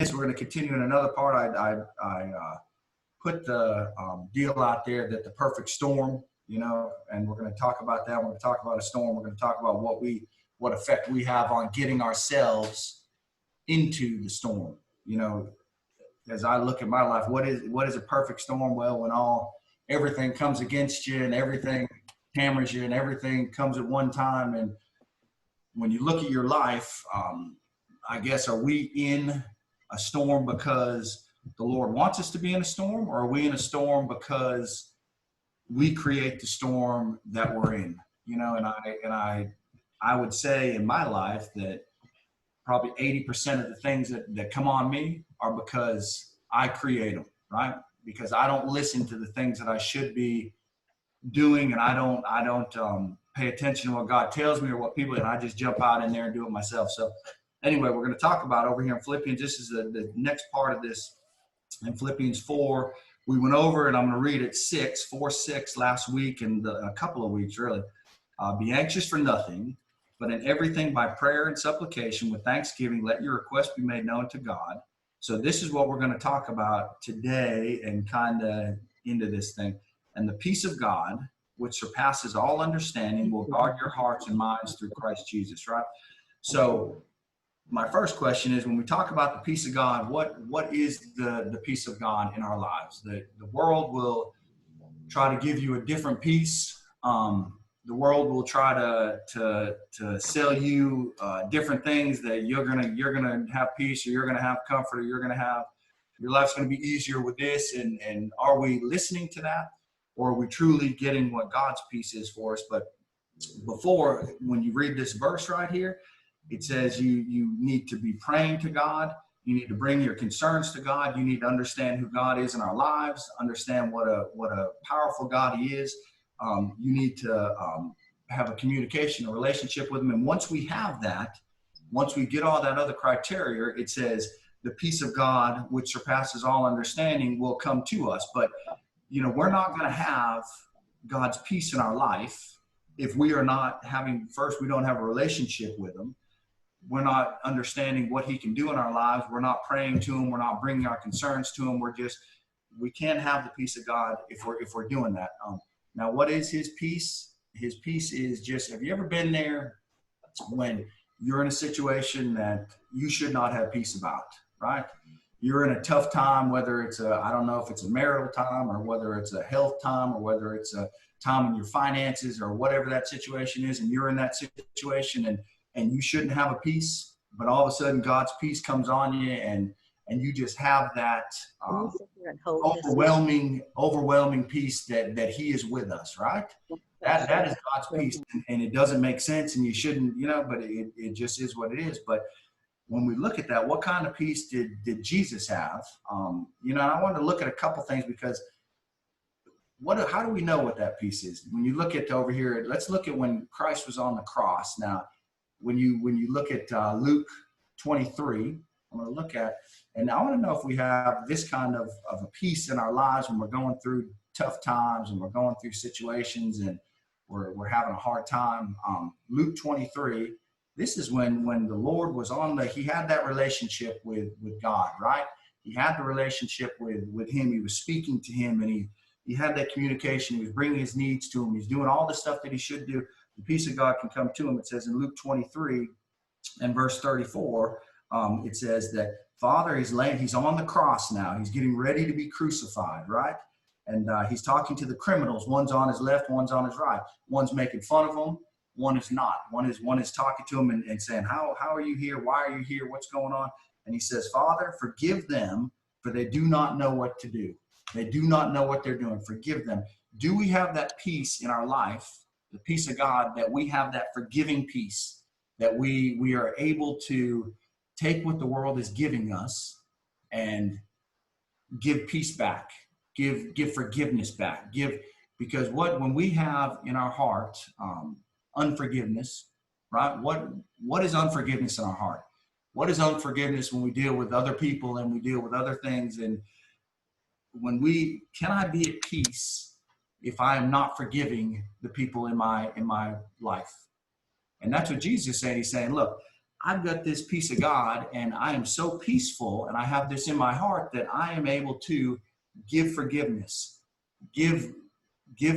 we're going to continue in another part. I put the deal out there that the perfect storm, and we're going to talk about that. We're going to talk about a storm. We're going to talk about what effect we have on getting ourselves into the storm. As I look at my life, what is a perfect storm? Well, when everything comes against you and everything hammers you and everything comes at one time. And when you look at your life, I guess, are we in a storm because the Lord wants us to be in a storm, or are we in a storm because we create the storm that we're in? And I would say in my life that probably 80% of the things that come on me are because I create them, right? Because I don't listen to the things that I should be doing, and I don't pay attention to what God tells me or what people, and I just jump out in there and do it myself. So anyway, we're going to talk about over here in Philippians. This is the next part of this. In Philippians 4, we went over, and I'm going to read it 4:6 last week and a couple of weeks really. Be anxious for nothing, but in everything by prayer and supplication with thanksgiving, let your requests be made known to God. So this is what we're going to talk about today and kind of into this thing. And the peace of God, which surpasses all understanding, will guard your hearts and minds through Christ Jesus, right? So my first question is, when we talk about the peace of God, what is the peace of God in our lives? The world will try to give you a different peace. The world will try to sell you different things that you're gonna have peace, or you're gonna have comfort, or your life's gonna be easier with this. And are we listening to that, or are we truly getting what God's peace is for us? But before, when you read this verse right here, it says you need to be praying to God. You need to bring your concerns to God. You need to understand who God is in our lives, understand what a powerful God He is. You need to have a communication, a relationship with Him. And once we have that, once we get all that other criteria, it says the peace of God, which surpasses all understanding, will come to us. But, we're not going to have God's peace in our life if we are not we don't have a relationship with Him. We're not understanding what He can do in our lives. We're not praying to Him. We're not bringing our concerns to Him. We can't have the peace of God if we're doing that. Now, what is His peace? His peace is just, have you ever been there when you're in a situation that you should not have peace about, right? You're in a tough time, whether it's I don't know if it's a marital time, or whether it's a health time, or whether it's a time in your finances, or whatever that situation is, and you're in that situation and you shouldn't have a peace, but all of a sudden God's peace comes on you, and you just have that overwhelming peace that He is with us, right? That is God's peace, and it doesn't make sense, and you shouldn't, but it just is what it is. But when we look at that, what kind of peace did Jesus have? And I wanted to look at a couple things, because how do we know what that peace is? When you look at over here, let's look at when Christ was on the cross. Now, when you look at Luke 23, I'm going to look at, and I want to know if we have this kind of a peace in our lives when we're going through tough times and we're going through situations and we're having a hard time. Luke 23, this is when the Lord was he had that relationship with God, right? He had the relationship with Him. He was speaking to Him, and he had that communication. He was bringing his needs to Him. He's doing all the stuff that he should do. The peace of God can come to him. It says in Luke 23 and verse 34, it says that Father, he's on the cross now. He's getting ready to be crucified, right? And he's talking to the criminals. One's on his left, one's on his right. One's making fun of him. One is not. One is talking to him and saying, how are you here? Why are you here? What's going on? And he says, Father, forgive them, for they do not know what to do. They do not know what they're doing. Forgive them. Do we have that peace in our life, the peace of God, that we have that forgiving peace, that we are able to take what the world is giving us and give peace back, give forgiveness back, because when we have in our heart unforgiveness, right? What is unforgiveness in our heart? What is unforgiveness when we deal with other people and we deal with other things? And can I be at peace if I am not forgiving the people in my life? And that's what Jesus is saying. He's saying, look, I've got this peace of God and I am so peaceful and I have this in my heart that I am able to give forgiveness, give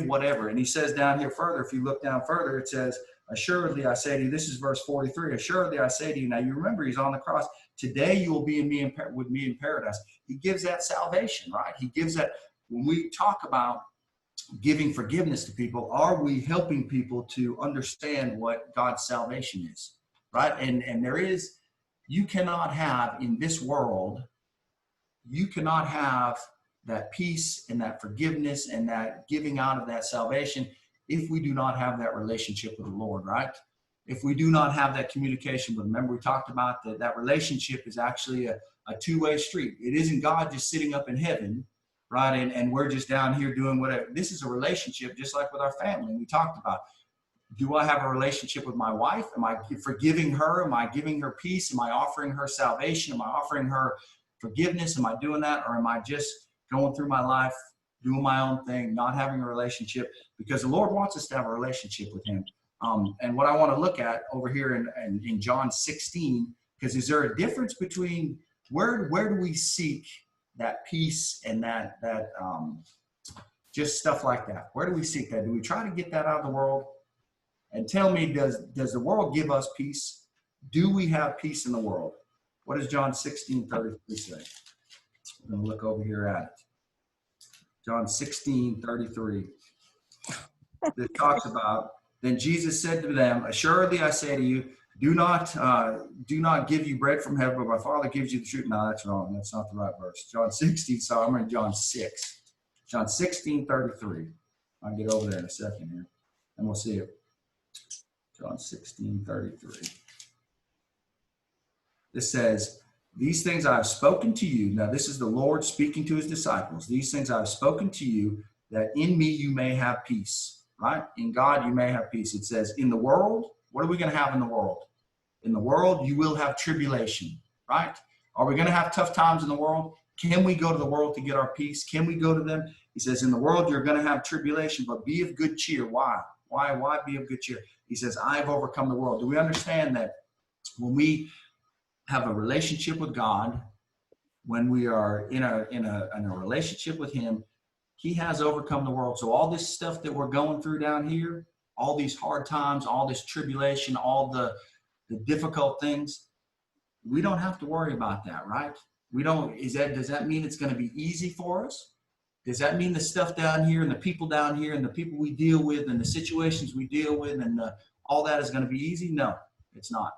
whatever. And he says down here further, if you look down further, it says, assuredly I say to you, this is verse 43, assuredly I say to you, now you remember he's on the cross, today you will be with me in paradise. He gives that salvation, right? He gives that. When we talk about giving forgiveness to people, are we helping people to understand what God's salvation is, right? And there is, you cannot have in this world, you cannot have that peace and that forgiveness and that giving out of that salvation if we do not have that relationship with the Lord, right? If we do not have that communication with him. Remember, we talked about that relationship is actually a two-way street. It isn't God just sitting up in heaven, right? And we're just down here doing whatever. This is a relationship just like with our family. We talked about, do I have a relationship with my wife? Am I forgiving her? Am I giving her peace? Am I offering her salvation? Am I offering her forgiveness? Am I doing that? Or am I just going through my life, doing my own thing, not having a relationship? Because the Lord wants us to have a relationship with him. And what I want to look at over here in John 16, because is there a difference between where do we seek that peace and that just stuff like that? Where do we seek that? Do we try to get that out of the world? And tell me, does the world give us peace? Do we have peace in the world? What does John 16:33 say? I'm going to look over here at it. John 16:33. This talks about, then Jesus said to them, assuredly I say to you, do not give you bread from heaven, but my Father gives you the truth. No, that's wrong. That's not the right verse. John 16, so I'm in John 6. John 16:33. I'll get over there in a second here, and we'll see it. John 16:33. This says, these things I have spoken to you. Now, this is the Lord speaking to his disciples. These things I have spoken to you, that in me you may have peace, right? In God you may have peace. It says, in the world, what are we going to have in the world? In the world, you will have tribulation, right? Are we going to have tough times in the world? Can we go to the world to get our peace? Can we go to them? He says, in the world, you're going to have tribulation, but be of good cheer. Why? Why be of good cheer? He says, I've overcome the world. Do we understand that when we have a relationship with God, when we are in a relationship with him, he has overcome the world. So all this stuff that we're going through down here, all these hard times, all this tribulation, all the difficult things, we don't have to worry about that, right? Does that mean it's going to be easy for us? Does that mean the stuff down here and the people down here and the people we deal with and the situations we deal with and all that is going to be easy? No, it's not.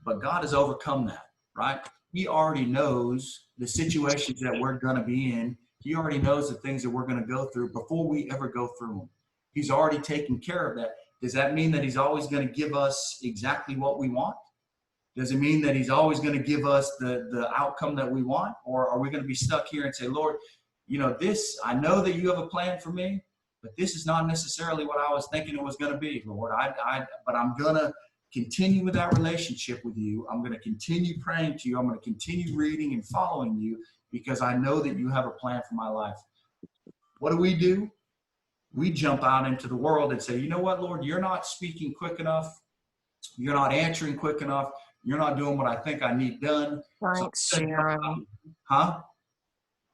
But God has overcome that, right? He already knows the situations that we're going to be in. He already knows the things that we're going to go through before we ever go through them. He's already taken care of that. Does that mean that he's always going to give us exactly what we want? Does it mean that he's always going to give us the outcome that we want? Or are we going to be stuck here and say, Lord, I know that you have a plan for me, but this is not necessarily what I was thinking it was going to be, Lord. But I'm going to continue with that relationship with you. I'm going to continue praying to you. I'm going to continue reading and following you because I know that you have a plan for my life. What do? We jump out into the world and say, you know what, Lord, you're not speaking quick enough. You're not answering quick enough. You're not doing what I think I need done. Thanks, Sharon. Huh?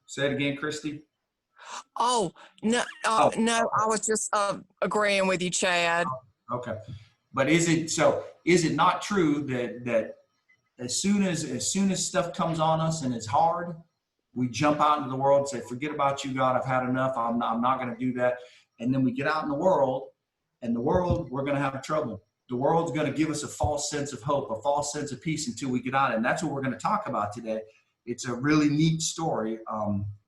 Say it again, Christy. Oh, no, no, I was just agreeing with you, Chad. Okay. But is it not true that as soon as stuff comes on us and it's hard, we jump out into the world and say, forget about you, God, I've had enough. I'm not going to do that. And then we get out in the world, and we're going to have trouble. The world's going to give us a false sense of hope, a false sense of peace until we get out. And that's what we're going to talk about today. It's a really neat story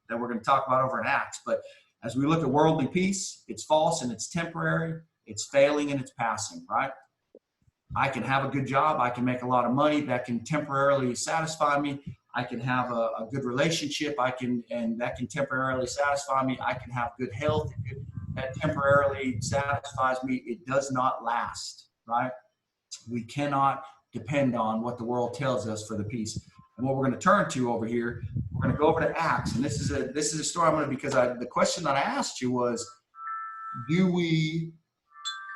that we're going to talk about over in Acts. But as we look at worldly peace, it's false and it's temporary. It's failing and it's passing, right? I can have a good job. I can make a lot of money. That can temporarily satisfy me. I can have a good relationship. And that can temporarily satisfy me. I can have good health. That temporarily satisfies me. It does not last, right? We cannot depend on what the world tells us for the peace. And what we're going to turn to over here, we're going to go over to Acts. And this is a story I'm going to, because the question that I asked you was, do we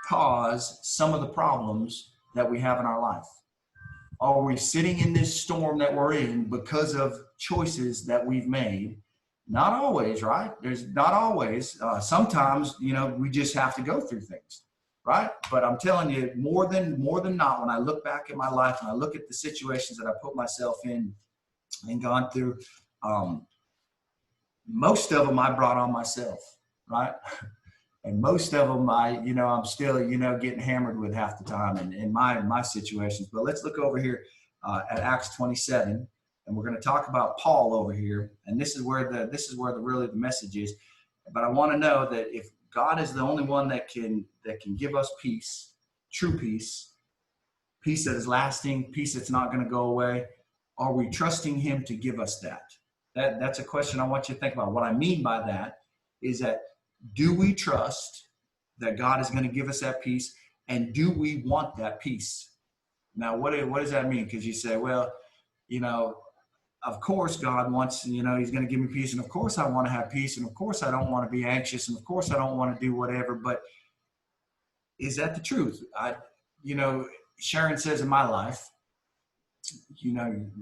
cause some of the problems that we have in our life? Are we sitting in this storm that we're in because of choices that we've made? Not always, right? There's not always. Sometimes, you know, we just have to go through things, right? But I'm telling you, more than not, when I look back at my life and I look at the situations that I put myself in and gone through, most of them I brought on myself, right? And most of them I'm still, getting hammered with half the time in my situations. But let's look over here at Acts 27, and we're going to talk about Paul over here. And this is where the message is. But I want to know that if God is the only one that can give us peace, true peace, peace that is lasting, peace that's not going to go away, are we trusting him to give us that? That's a question I want you to think about. What I mean by that is that, do we trust that God is going to give us that peace? And do we want that peace? Now, what does that mean? Because you say, well, of course God wants, he's going to give me peace. And of course I want to have peace. And of course I don't want to be anxious. And of course I don't want to do whatever. But is that the truth? Sharon says in my life,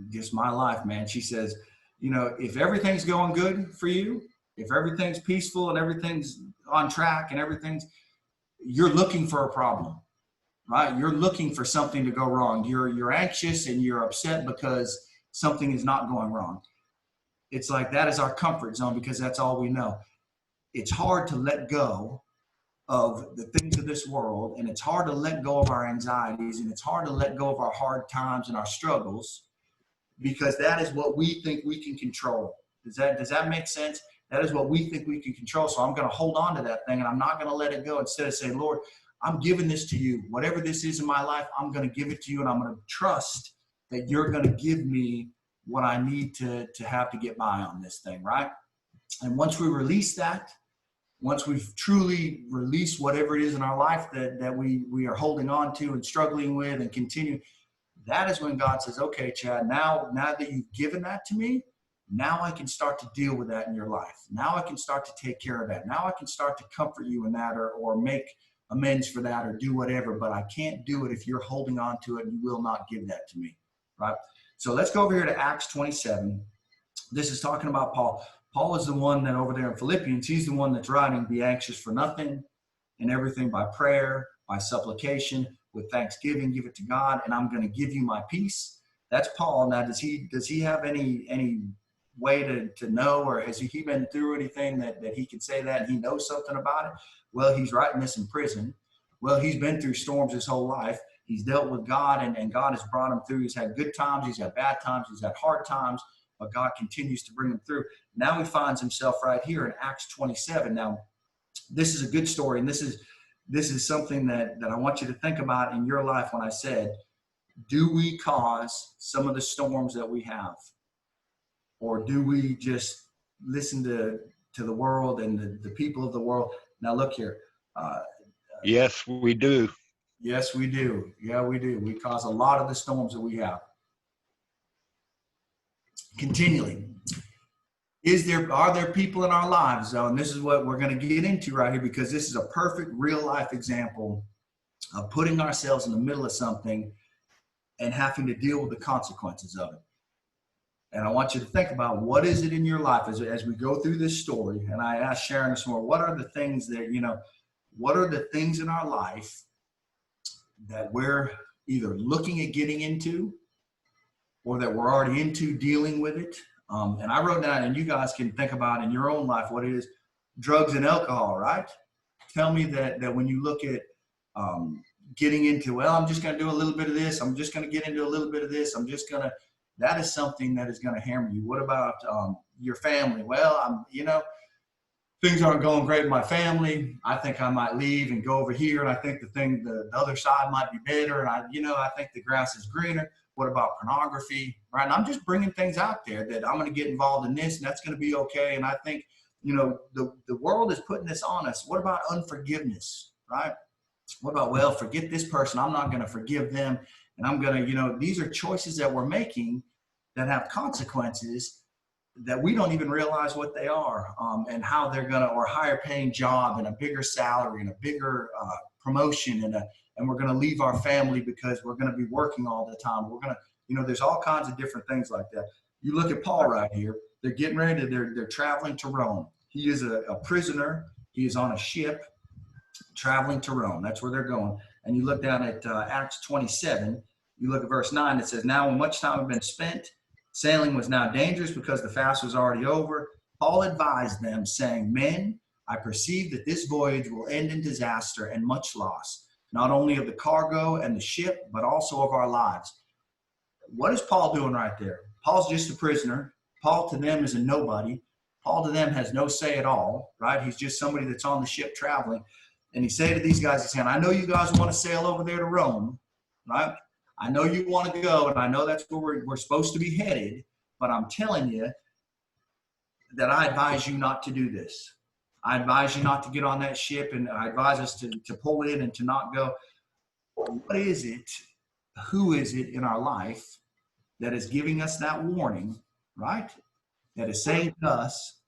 just my life, man. She says, if everything's going good for you, if everything's peaceful and everything's on track and you're looking for a problem, right? You're looking for something to go wrong. You're anxious and you're upset because something is not going wrong. It's like that is our comfort zone because that's all we know. It's hard to let go of the things of this world, and it's hard to let go of our anxieties, and it's hard to let go of our hard times and our struggles, because that is what we think we can control. Does that make sense? That is what we think we can control. So I'm going to hold on to that thing and I'm not going to let it go. Instead of saying, Lord, I'm giving this to you. Whatever this is in my life, I'm going to give it to you, and I'm going to trust that you're going to give me what I need to have to get by on this thing, right? And once we release that, once we've truly released whatever it is in our life that we are holding on to and struggling with and continue, that is when God says, okay, Chad, now that you've given that to me, now I can start to deal with that in your life. Now I can start to take care of that. Now I can start to comfort you in that or make amends for that or do whatever, but I can't do it if you're holding on to it and you will not give that to me, right? So let's go over here to Acts 27. This is talking about Paul. Paul is the one that over there in Philippians, he's the one that's writing, be anxious for nothing and everything by prayer, by supplication, with thanksgiving, give it to God, and I'm going to give you my peace. That's Paul. Now, does he have any way to know, or has he been through anything that he can say that and he knows something about it? Well, he's writing this in prison. Well, he's been through storms his whole life. He's dealt with God, and God has brought him through. He's had good times. He's had bad times. He's had hard times, but God continues to bring him through. Now he finds himself right here in Acts 27. Now, this is a good story, and this is something that I want you to think about in your life when I said, do we cause some of the storms that we have? Or do we just listen to the world and the people of the world? Now look here. Yes, we do. Yes, we do. Yeah, we do. We cause a lot of the storms that we have. Continually. Are there people in our lives, though, and this is what we're going to get into right here, because this is a perfect real life example of putting ourselves in the middle of something and having to deal with the consequences of it. And I want you to think about, what is it in your life as we go through this story? And I asked Sharon this morning, what are the things that, what are the things in our life that we're either looking at getting into or that we're already into dealing with it? And I wrote down, and you guys can think about in your own life what it is, drugs and alcohol, right? Tell me that when you look at getting into, well, I'm just going to do a little bit of this. I'm just going to get into a little bit of this. That is something that is going to hammer you. What about your family? Well, things aren't going great with my family. I think I might leave and go over here. And I think the other side might be better. And I think the grass is greener. What about pornography? Right. And I'm just bringing things out there that I'm going to get involved in this, and that's going to be okay. And I think, the world is putting this on us. What about unforgiveness? Right. What about, well, forget this person. I'm not going to forgive them. And I'm going to, these are choices that we're making that have consequences that we don't even realize what they are, and how they're going to, or higher paying job and a bigger salary and a bigger promotion and we're going to leave our family because we're going to be working all the time. You know, there's all kinds of different things like that. You look at Paul right here. They're getting ready. They're traveling to Rome. He is a prisoner. He is on a ship traveling to Rome. That's where they're going. And you look down at Acts 27. You look at verse 9. It says, now when much time had been spent, sailing was now dangerous because the fast was already over. Paul advised them, saying, men, I perceive that this voyage will end in disaster and much loss, not only of the cargo and the ship, but also of our lives. What is Paul doing right there? Paul's just a prisoner. Paul to them is a nobody. Paul to them has no say at all, right? He's just somebody that's on the ship traveling. And he said to these guys, he's saying, I know you guys want to sail over there to Rome, right? I know you want to go, and I know that's where we're supposed to be headed, but I'm telling you that I advise you not to do this. I advise you not to get on that ship, and I advise us to pull in and to not go. What is it? Who is it in our life that is giving us that warning, right? That is saying to us,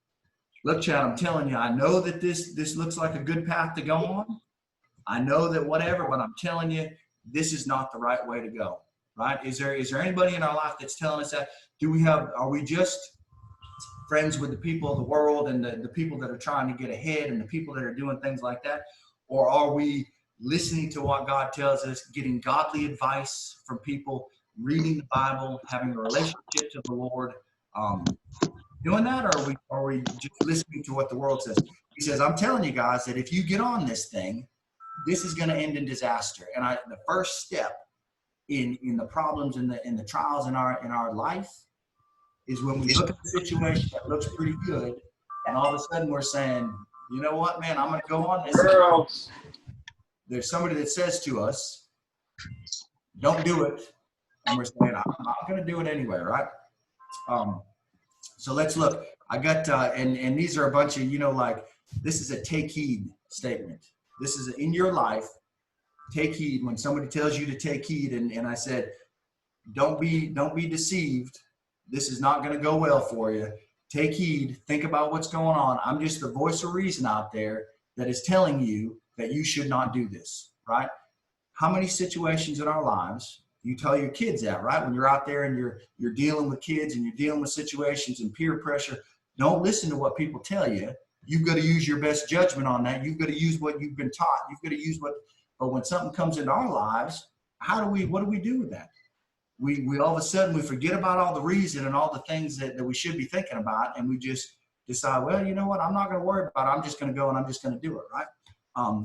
look, Chad, I'm telling you, I know that this looks like a good path to go on. I know that whatever, but I'm telling you, this is not the right way to go, right? Is there anybody in our life that's telling us that? Are we just friends with the people of the world and the people that are trying to get ahead and the people that are doing things like that? Or are we listening to what God tells us, getting godly advice from people, reading the Bible, having a relationship to the Lord, doing that? Or are we just listening to what the world says? He says, I'm telling you guys that if you get on this thing, this is going to end in disaster. And the first step in the problems and the trials in our life is when we look at a situation that looks pretty good, and all of a sudden we're saying, you know what, man, I'm going to go on this. Girls. There's somebody that says to us, don't do it. And we're saying, I'm going to do it anyway, right? So let's look. I got, and these are a bunch of, like, this is a take heed statement. This is in your life. Take heed when somebody tells you to take heed. And I said, don't be deceived. This is not going to go well for you. Take heed. Think about what's going on. I'm just the voice of reason out there that is telling you that you should not do this, right? How many situations in our lives you tell your kids that, right? When you're out there and you're dealing with kids and you're dealing with situations and peer pressure, don't listen to what people tell you. You've got to use your best judgment on that. You've got to use what you've been taught. You've got to use but when something comes into our lives, what do we do with that? We all of a sudden, we forget about all the reason and all the things that we should be thinking about. And we just decide, well, you know what? I'm not going to worry about it. I'm just going to go and I'm just going to do it. Right.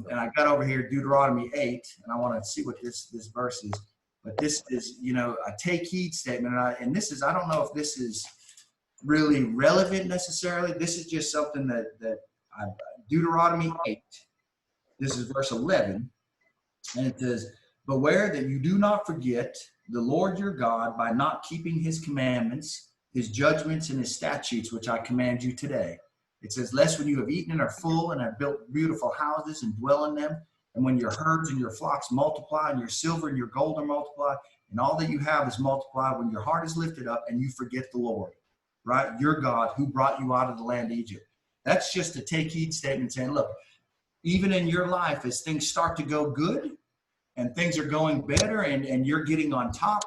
And I got over here, Deuteronomy 8, and I want to see what this verse is. But this is, a take heed statement. And this is, I don't know if this is really relevant necessarily. This is just something that Deuteronomy 8, this is verse 11. And it says, beware that you do not forget the Lord your God by not keeping his commandments, his judgments, and his statutes, which I command you today. It says, lest when you have eaten and are full and have built beautiful houses and dwell in them, and when your herds and your flocks multiply, and your silver and your gold are multiplied, and all that you have is multiplied, when your heart is lifted up and you forget the Lord, right? Your God who brought you out of the land of Egypt. That's just a take heed statement saying, look, even in your life, as things start to go good and things are going better and you're getting on top,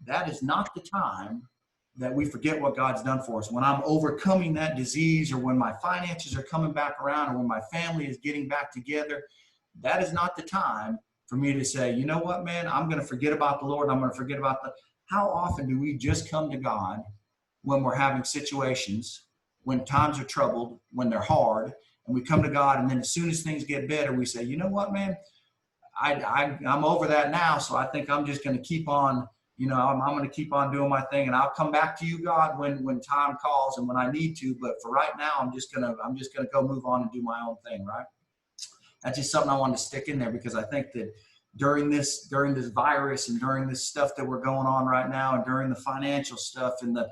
that is not the time that we forget what God's done for us. When I'm overcoming that disease, or when my finances are coming back around, or when my family is getting back together, that is not the time for me to say, you know what, man, I'm going to forget about the Lord. I'm going to forget about how often do we just come to God when we're having situations, when times are troubled, when they're hard, and we come to God, and then as soon as things get better, we say, you know what, man, I'm over that now. So I think I'm just going to keep on, I'm going to keep on doing my thing, and I'll come back to you, God, when time calls and when I need to. But for right now, I'm just going to go move on and do my own thing. Right. That's just something I wanted to stick in there, because I think that during this virus and during this stuff that we're going on right now, and during the financial stuff and the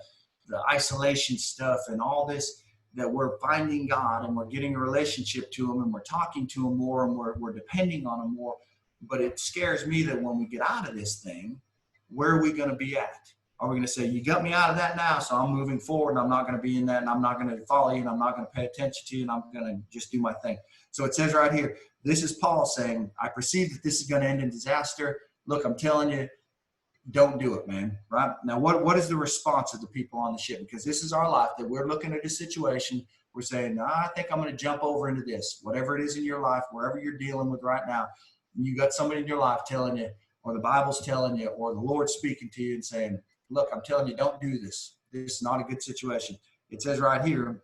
isolation stuff and all this, that we're finding God and we're getting a relationship to him and we're talking to him more and we're depending on him more. But it scares me that when we get out of this thing, where are we going to be at? Are we going to say, you got me out of that now, so I'm moving forward and I'm not going to be in that, and I'm not going to follow you, and I'm not going to pay attention to you, and I'm going to just do my thing? So it says right here, this is Paul saying, I perceive that this is going to end in disaster. Look, I'm telling you, don't do it, man. Right now, what is the response of the people on the ship? Because this is our life, that we're looking at a situation. We're saying, nah, I think I'm going to jump over into this, whatever it is in your life, wherever you're dealing with right now. You got somebody in your life telling you, or the Bible's telling you, or the Lord's speaking to you and saying, look, I'm telling you, don't do this. This is not a good situation. It says right here,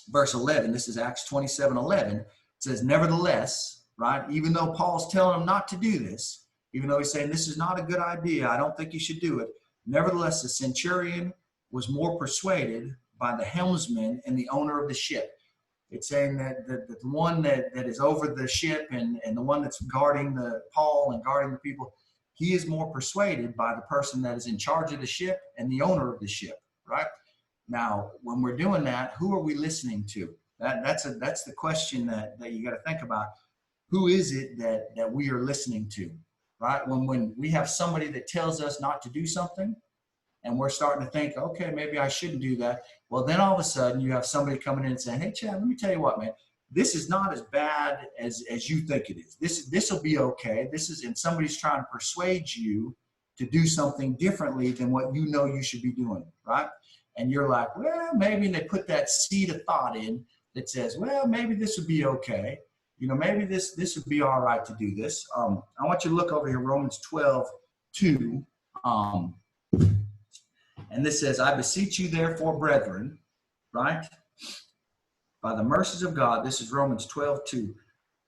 verse 11, this is Acts 27:11. It says, nevertheless, right, even though Paul's telling them not to do this, even though he's saying this is not a good idea, I don't think you should do it. Nevertheless, the centurion was more persuaded by the helmsman and the owner of the ship. It's saying that the one that is over the ship and the one that's guarding Paul and guarding the people, he is more persuaded by the person that is in charge of the ship and the owner of the ship, right? Now, when we're doing that, who are we listening to? That's the question that you got to think about. Who is it that we are listening to? Right? When we have somebody that tells us not to do something and we're starting to think, okay, maybe I shouldn't do that. Well, then all of a sudden you have somebody coming in and saying, hey, Chad, let me tell you what, man, this is not as bad as you think it is. This will be okay. And somebody's trying to persuade you to do something differently than what you know you should be doing, right? And you're like, well, maybe, and they put that seed of thought in that says, well, maybe this would be okay. You know, maybe this would be all right to do this. I want you to look over here, Romans 12:2. And this says, I beseech you therefore, brethren, right? By the mercies of God, this is Romans 12:2.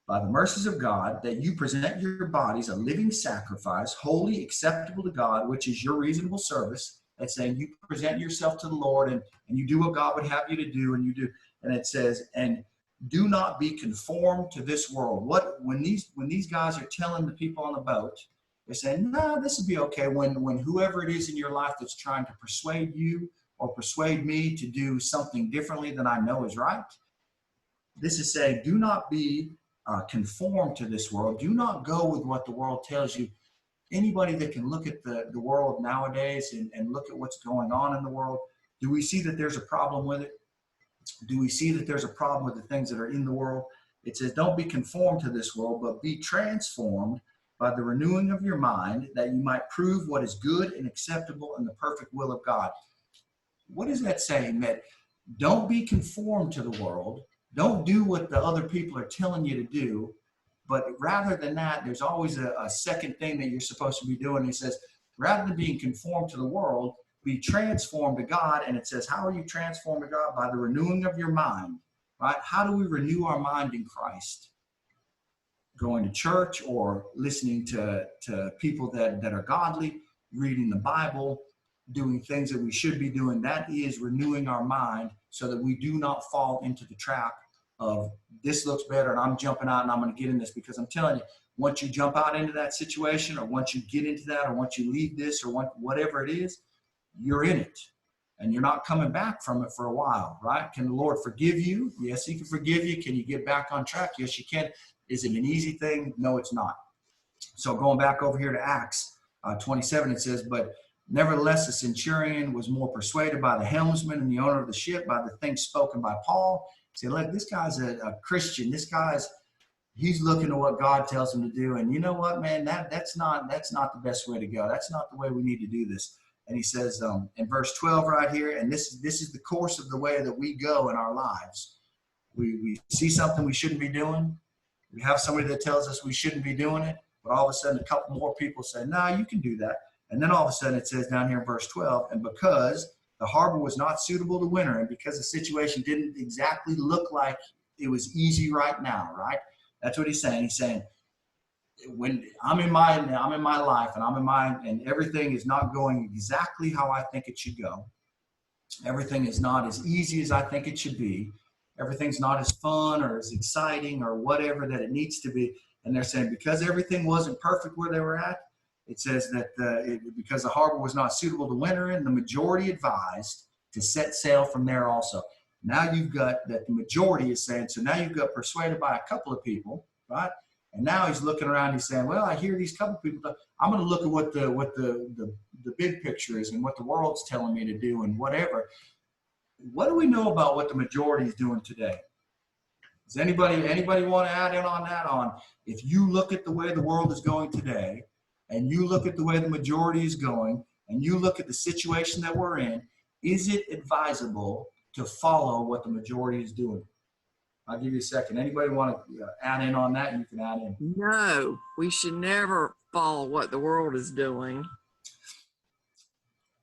By the mercies of God, that you present your bodies a living sacrifice, holy, acceptable to God, which is your reasonable service. That's saying you present yourself to the Lord and you do what God would have you to do, and you do. And it says, and do not be conformed to this world. When these guys are telling the people on the boat, they're saying, no, this will be okay. When whoever it is in your life that's trying to persuade you or persuade me to do something differently than I know is right, this is saying, do not be conformed to this world. Do not go with what the world tells you. Anybody that can look at the world nowadays and look at what's going on in the world, do we see that there's a problem with it? Do we see that there's a problem with the things that are in the world? It says, don't be conformed to this world, but be transformed by the renewing of your mind, that you might prove what is good and acceptable and the perfect will of God. What is that saying? That don't be conformed to the world. Don't do what the other people are telling you to do. But rather than that, there's always a second thing that you're supposed to be doing. He says, rather than being conformed to the world, be transformed to God. And it says, how are you transformed to God? By the renewing of your mind, right? How do we renew our mind in Christ? Going to church or listening to people that are godly, reading the Bible, doing things that we should be doing. That is renewing our mind so that we do not fall into the trap of this looks better and I'm jumping out and I'm going to get in this. Because I'm telling you, once you jump out into that situation, or once you get into that, or once you leave this, or whatever it is, you're in it and you're not coming back from it for a while, right? Can the Lord forgive you? Yes, he can forgive you. Can you get back on track? Yes, you can. Is it an easy thing? No, it's not. So going back over here to Acts 27, it says, but nevertheless, the centurion was more persuaded by the helmsman and the owner of the ship, by the things spoken by Paul. He said, look, this guy's a Christian. He's looking at what God tells him to do. And you know what, man, that's not the best way to go. That's not the way we need to do this. And he says in verse 12 right here, and this is the course of the way that we go in our lives. We see something we shouldn't be doing. We have somebody that tells us we shouldn't be doing it. But all of a sudden, a couple more people say, no, you can do that. And then all of a sudden it says down here in verse 12, and because the harbor was not suitable to winter, and because the situation didn't exactly look like it was easy right now, right? That's what he's saying. He's saying, when I'm in my life and everything is not going exactly how I think it should go. Everything is not as easy as I think it should be. Everything's not as fun or as exciting or whatever that it needs to be. And they're saying because everything wasn't perfect where they were at, it says that because the harbor was not suitable to winter in, the majority advised to set sail from there also. Now you've got that the majority is saying, so now you've got persuaded by a couple of people, right? And now he's looking around, he's saying, well, I hear these couple of people, I'm going to look at what the big picture is and what the world's telling me to do and whatever. What do we know about what the majority is doing today? Does anybody want to add in on that? On if you look at the way the world is going today, and you look at the way the majority is going, and you look at the situation that we're in, is it advisable to follow what the majority is doing? I'll give you a second. Anybody want to add in on that? You can add in. No, we should never follow what the world is doing.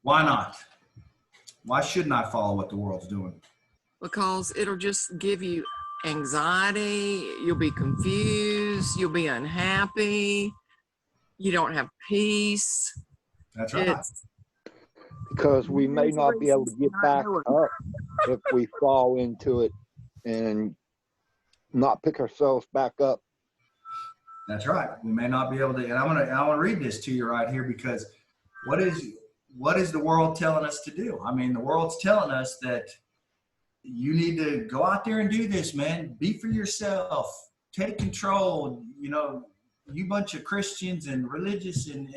Why not? Why shouldn't I follow what the world's doing? Because it'll just give you anxiety. You'll be confused. You'll be unhappy. You don't have peace. That's right. Because we may not be able to get back up if we fall into it and not pick ourselves back up. That's right. We may not be able to, and I want to read this to you right here, because what is the world telling us to do? I mean, the world's telling us that you need to go out there and do this, man. Be for yourself. Take control. You know, you bunch of Christians and religious, and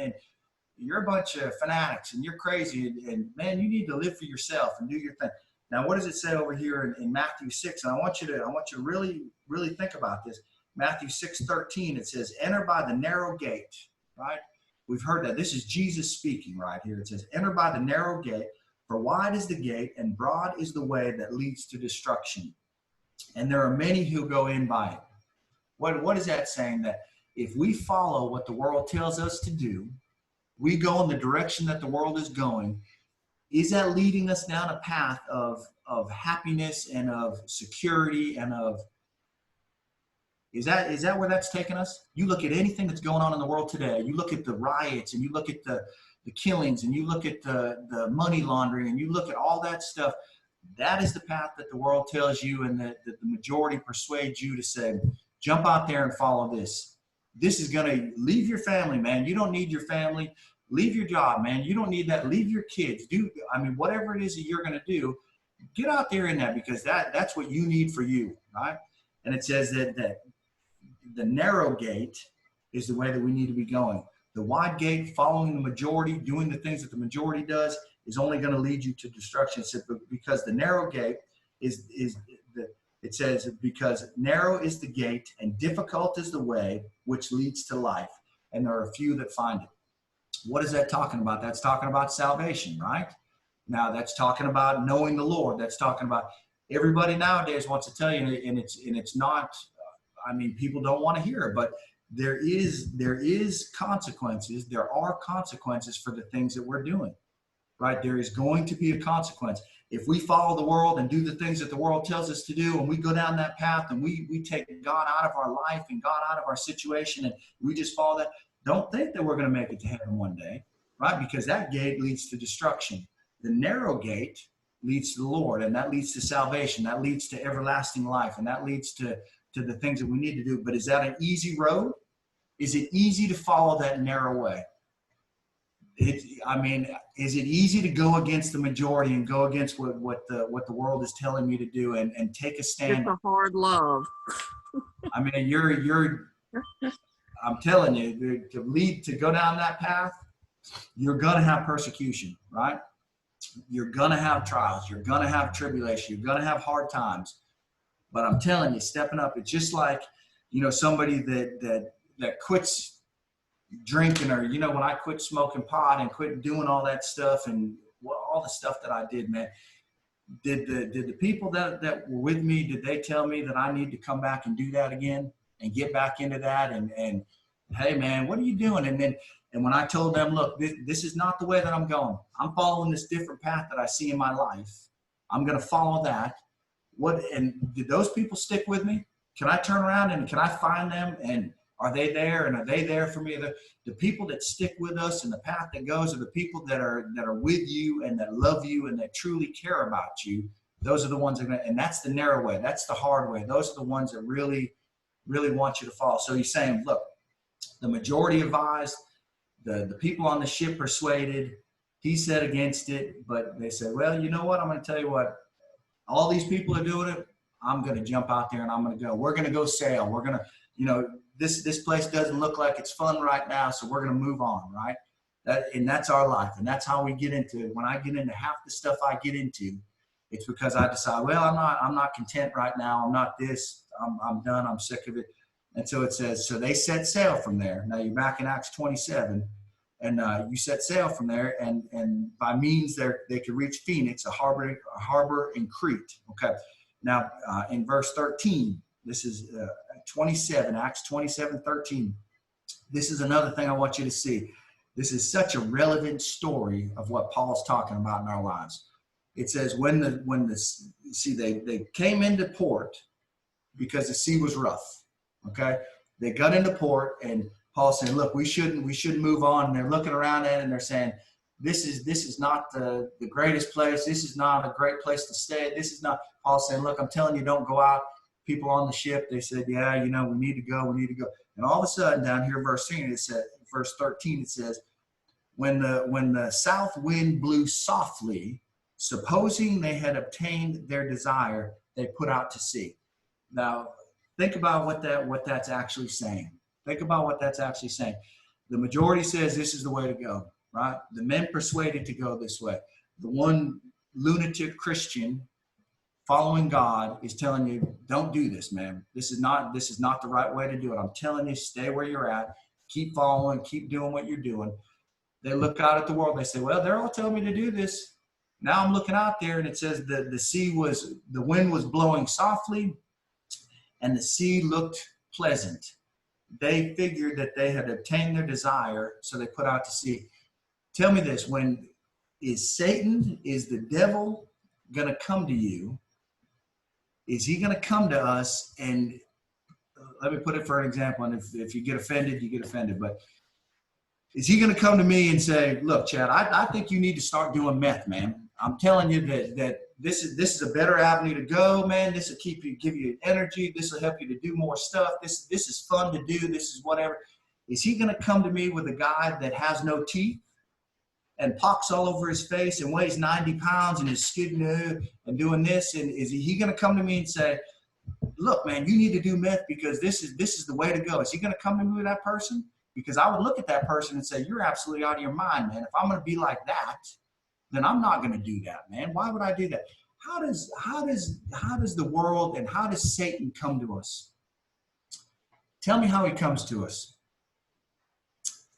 you're a bunch of fanatics, and you're crazy, and man, you need to live for yourself and do your thing. Now, what does it say over here in Matthew 6? And I want you to really think about this. Matthew 6:13, it says, enter by the narrow gate, right? We've heard that. This is Jesus speaking right here. It says, enter by the narrow gate, for wide is the gate and broad is the way that leads to destruction. And there are many who go in by it. What is that saying? That if we follow what the world tells us to do, we go in the direction that the world is going, is that leading us down a path of happiness and of security and of, is that where that's taking us? You look at anything that's going on in the world today, you look at the riots, and you look at the killings, and you look at the money laundering, and you look at all that stuff. That is the path that the world tells you, and that the majority persuades you to say, jump out there and follow this. This is going to leave your family, man. You don't need your family. Leave your job, man. You don't need that. Leave your kids. Whatever it is that you're going to do, get out there in that, because that's what you need for you, right? And it says that the narrow gate is the way that we need to be going. The wide gate, following the majority, doing the things that the majority does, is only going to lead you to destruction. It says, because the narrow gate it says, because narrow is the gate and difficult is the way which leads to life, and there are a few that find it. What is that talking about? That's talking about salvation, right? Now that's talking about knowing the Lord. That's talking about, everybody nowadays wants to tell you, and it's not, people don't want to hear it, but there is consequences. There are consequences for the things that we're doing, right? There is going to be a consequence. If we follow the world and do the things that the world tells us to do, and we go down that path and we take God out of our life and God out of our situation, and we just follow that, don't think that we're going to make it to heaven one day, right? Because that gate leads to destruction. The narrow gate leads to the Lord, and that leads to salvation. That leads to everlasting life, and that leads to the things that we need to do. But is that an easy road? Is it easy to follow that narrow way? Is it easy to go against the majority and go against what the world is telling me to do and take a stand? It's a hard love. I'm telling you, to go down that path, you're going to have persecution, right? You're going to have trials. You're going to have tribulation. You're going to have hard times. But I'm telling you, stepping up, it's just like, somebody that quits drinking, or, when I quit smoking pot and quit doing all that stuff and all the stuff that I did, man, did the people that were with me, did they tell me that I need to come back and do that again and get back into that? And hey, man, what are you doing? And when I told them, look, this is not the way that I'm going. I'm following this different path that I see in my life. I'm going to follow that. And did those people stick with me? Can I turn around and can I find them? And are they there? And are they there for me? The people that stick with us and the path that goes are the people that are with you and that love you and that truly care about you. Those are the ones and that's the narrow way. That's the hard way. Those are the ones that really, really want you to follow. So he's saying, look, the majority advised, the people on the ship persuaded, he said against it, but they said, well, you know what? I'm going to tell you what, all these people are doing it. I'm going to jump out there and I'm going to go. We're going to go sail. We're going to, this place doesn't look like it's fun right now, so we're going to move on, right? And that's our life. And that's how we get into it. When I get into half the stuff I get into, it's because I decide, well, I'm not content right now. I'm not this. I'm done. I'm sick of it. And so it says, so they set sail from there. Now you're back in Acts 27, and you set sail from there, and by means there they could reach Phoenix, a harbor in Crete. Okay. Now in verse 13, this is 27, Acts 27:13. This is another thing I want you to see. This is such a relevant story of what Paul's talking about in our lives. It says they came into port because the sea was rough. Okay, they got into port, and Paul's saying, "Look, we shouldn't move on." And they're looking around at it, and they're saying, "This is not the greatest place. This is not a great place to stay. This is not." Paul's saying, "Look, I'm telling you, don't go out." People on the ship, they said, "Yeah, we need to go. We need to go." And all of a sudden, down here, verse 13, it says, when the south wind blew softly, supposing they had obtained their desire, they put out to sea. Now, think about what that's actually saying. Think about what that's actually saying. The majority says this is the way to go, right? The men persuaded to go this way. The one lunatic Christian following God is telling you, don't do this, man. This is not the right way to do it. I'm telling you, stay where you're at. Keep following, keep doing what you're doing. They look out at the world. They say, well, they're all telling me to do this. Now I'm looking out there, and it says that the wind was blowing softly, and the sea looked pleasant. They figured that they had obtained their desire, so they put out to sea. Tell me this, is the devil going to come to you? Is he going to come to us? And let me put it for an example, and if you get offended, you get offended. But is he going to come to me and say, look, Chad, I think you need to start doing meth, man. I'm telling you that this is a better avenue to go, man. This will give you energy. This will help you to do more stuff. This is fun to do. This is whatever. Is he going to come to me with a guy that has no teeth and pox all over his face and weighs 90 pounds and is skidding and doing this? And is he going to come to me and say, look, man, you need to do meth because this is the way to go? Is he going to come to me with that person? Because I would look at that person and say, you're absolutely out of your mind, man. If I'm going to be like that, then I'm not going to do that, man. Why would I do that? How does the world and how does Satan come to us? Tell me how he comes to us.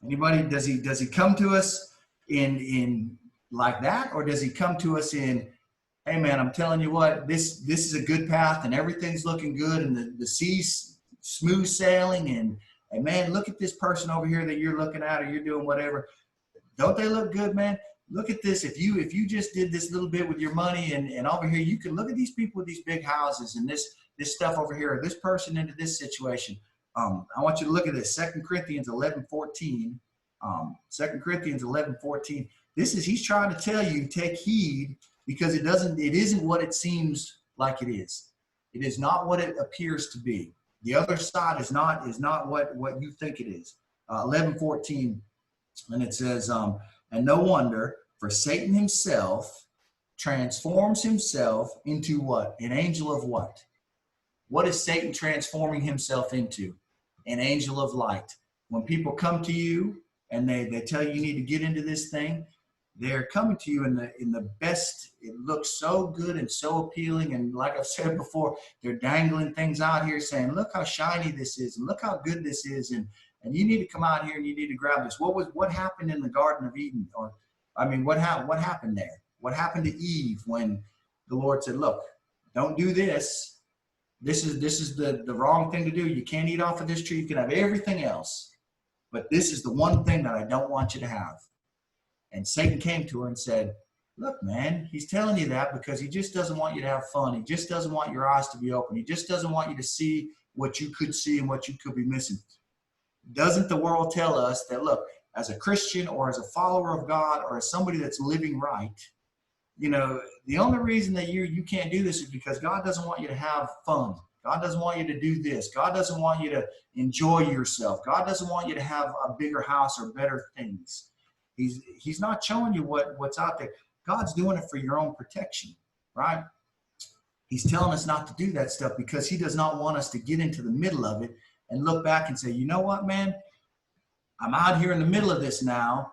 Anybody? Does he come to us in like that, or does he come to us in, hey man, I'm telling you what, this is a good path and everything's looking good and the sea's smooth sailing and man, look at this person over here that you're looking at or you're doing whatever. Don't they look good, man? Look at this. If you just did this little bit with your money and over here, you can look at these people with these big houses and this stuff over here, or this person into this situation. I want you to look at this, 2 Corinthians 11:14. 2 Corinthians 11:14. He's trying to tell you, take heed, because it isn't what it seems like it is. It is not what it appears to be. The other side is not what you think it is. 11:14, and it says, and no wonder, for Satan himself transforms himself into what? An angel of what? What is Satan transforming himself into? An angel of light. When people come to you and they tell you need to get into this thing, they're coming to you in the best. It looks so good and so appealing, and like I've said before, they're dangling things out here saying, look how shiny this is and look how good this is, and you need to come out here and you need to grab this. What happened in the Garden of Eden? Or what happened there? What happened to Eve when the Lord said, look, don't do this. This is the wrong thing to do. You can't eat off of this tree. You can have everything else, but this is the one thing that I don't want you to have. And Satan came to her and said, look, man, he's telling you that because he just doesn't want you to have fun. He just doesn't want your eyes to be open. He just doesn't want you to see what you could see and what you could be missing. Doesn't the world tell us that, look, as a Christian or as a follower of God or as somebody that's living right, the only reason that you can't do this is because God doesn't want you to have fun. God doesn't want you to do this. God doesn't want you to enjoy yourself. God doesn't want you to have a bigger house or better things. He's not showing you what's out there. God's doing it for your own protection, right? He's telling us not to do that stuff because he does not want us to get into the middle of it and look back and say, you know what, man? I'm out here in the middle of this now.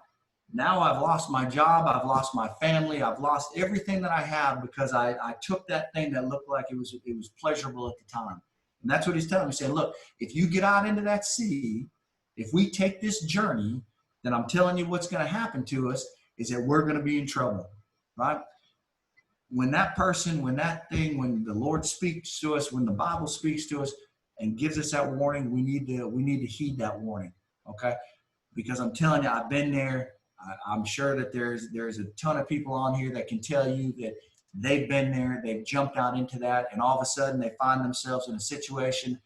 Now I've lost my job. I've lost my family. I've lost everything that I have because I took that thing that looked like it was pleasurable at the time. And that's what he's telling me. He's saying, look, if you get out into that sea, if we take this journey, then I'm telling you what's going to happen to us is that we're going to be in trouble, right? When that person, when that thing, when the Lord speaks to us, when the Bible speaks to us and gives us that warning, we need to heed that warning, okay? Because I'm telling you, I've been there. I'm sure that there's a ton of people on here that can tell you that they've been there, they've jumped out into that, and all of a sudden they find themselves in a situation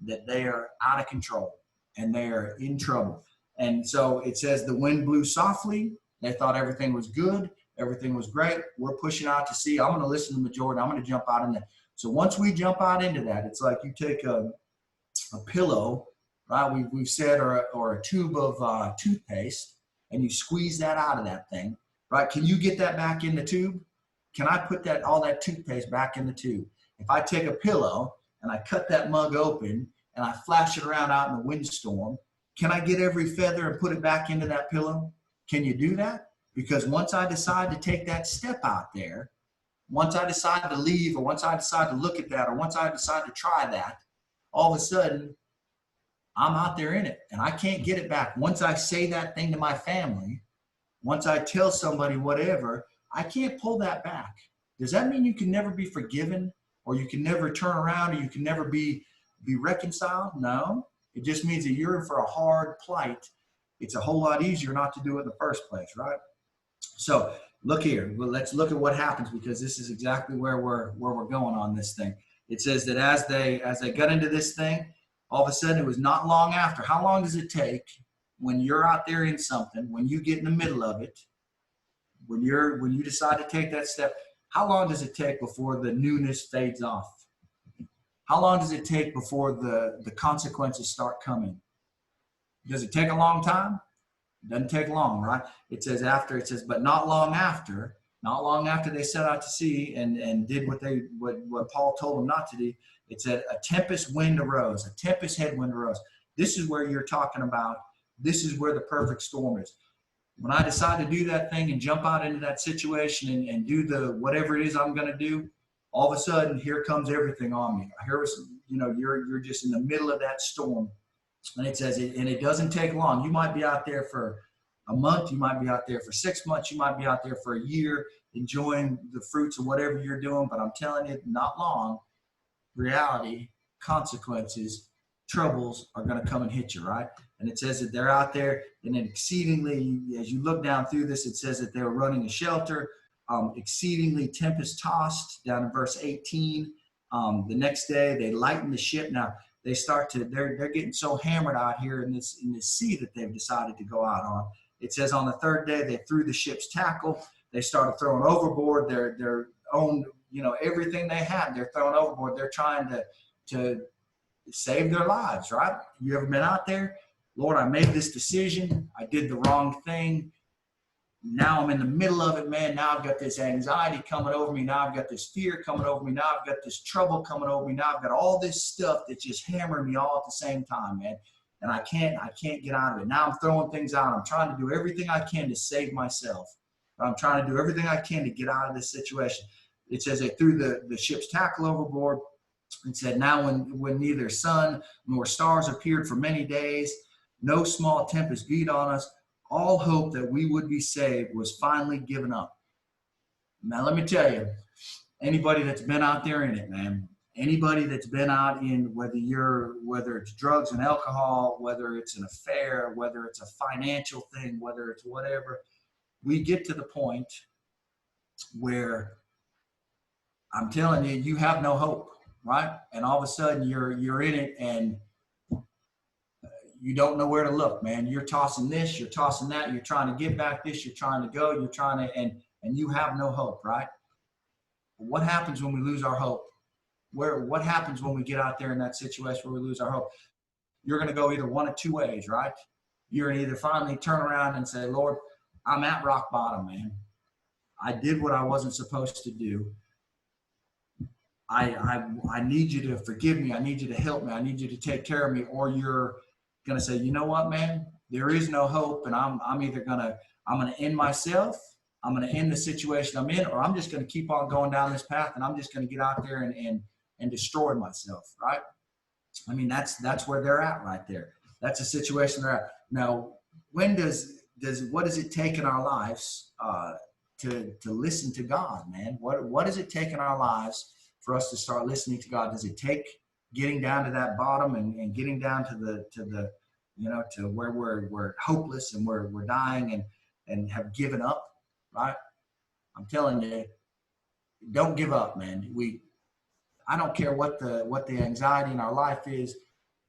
that they are out of control and they are in trouble. And so it says the wind blew softly. They thought everything was good. Everything was great. We're pushing out to sea. I'm going to listen to the majority. I'm going to jump out in that. So once we jump out into that, it's like you take a pillow, right? We've said, or a tube of toothpaste, and you squeeze that out of that thing, right? Can you get that back in the tube? Can I put all that toothpaste back in the tube? If I take a pillow and I cut that mug open and I flash it around out in the windstorm, can I get every feather and put it back into that pillow? Can you do that? Because once I decide to take that step out there, once I decide to leave, or once I decide to look at that, or once I decide to try that, all of a sudden, I'm out there in it and I can't get it back. Once I say that thing to my family, once I tell somebody whatever, I can't pull that back. Does that mean you can never be forgiven, or you can never turn around, or you can never be reconciled? No, it just means that you're in for a hard plight. It's a whole lot easier not to do it in the first place, right? So look here, well, let's look at what happens, because this is exactly where we're going on this thing. It says that as they got into this thing, all of a sudden it was not long after. How long does it take when you're out there in something, when you get in the middle of it, when you decide to take that step, how long does it take before the newness fades off? How long does it take before the consequences start coming? Does it take a long time? It doesn't take long, right? It says, but not long after they set out to sea and did what Paul told them not to do. It said a tempest wind arose, a tempest headwind arose. This is where you're talking about. This is where the perfect storm is. When I decide to do that thing and jump out into that situation and do whatever it is I'm going to do, all of a sudden here comes everything on me. You're just in the middle of that storm. And it says, and it doesn't take long. You might be out there for a month. You might be out there for 6 months. You might be out there for a year enjoying the fruits of whatever you're doing. But I'm telling you, not long, reality, consequences, troubles are going to come and hit you, right? And it says that they're out there, and then exceedingly, as you look down through this, it says that they were running a shelter, exceedingly tempest tossed, down in verse 18. The next day, they lightened the ship. Now, they're getting so hammered out here in this sea that they've decided to go out on. It says on the third day, they threw the ship's tackle. They started throwing overboard their own, everything they had, they're throwing overboard. They're trying to save their lives, right? You ever been out there? Lord, I made this decision. I did the wrong thing. Now I'm in the middle of it, man. Now I've got this anxiety coming over me. Now I've got this fear coming over me. Now I've got this trouble coming over me. Now I've got all this stuff that's just hammering me all at the same time, man. And I can't get out of it. Now I'm throwing things out. I'm trying to do everything I can to save myself. I'm trying to do everything I can to get out of this situation. It says they threw the ship's tackle overboard. It said, now when neither sun nor stars appeared for many days, no small tempest beat on us, all hope that we would be saved was finally given up. Now, let me tell you, anybody that's been out there in it, man, anybody that's been out in, whether it's drugs and alcohol, whether it's an affair, whether it's a financial thing, whether it's whatever, we get to the point where I'm telling you, you have no hope, right? And all of a sudden you're in it and you don't know where to look, man. You're tossing this, you're tossing that, you're trying to get back this, you're trying to go, you're trying to, and you have no hope, right? What happens when we lose our hope? What happens when we get out there in that situation where we lose our hope? You're going to go either one of two ways, right? You're going to either finally turn around and say, Lord, I'm at rock bottom, man. I did what I wasn't supposed to do. I need you to forgive me. I need you to help me. I need you to take care of me. Or you're going to say, you know what, man, there is no hope. And I'm either going to end myself. I'm going to end the situation I'm in, or I'm just going to keep on going down this path and I'm just going to get out there and destroy myself. Right. I mean, that's where they're at right there. That's a situation they're at. Now, when what does it take in our lives to listen to God, man? What does it take in our lives for us to start listening to God? Does it take getting down to that bottom and getting down to the to where we're hopeless and we're dying and have given up, right? I'm telling you, don't give up, man. I don't care what the anxiety in our life is,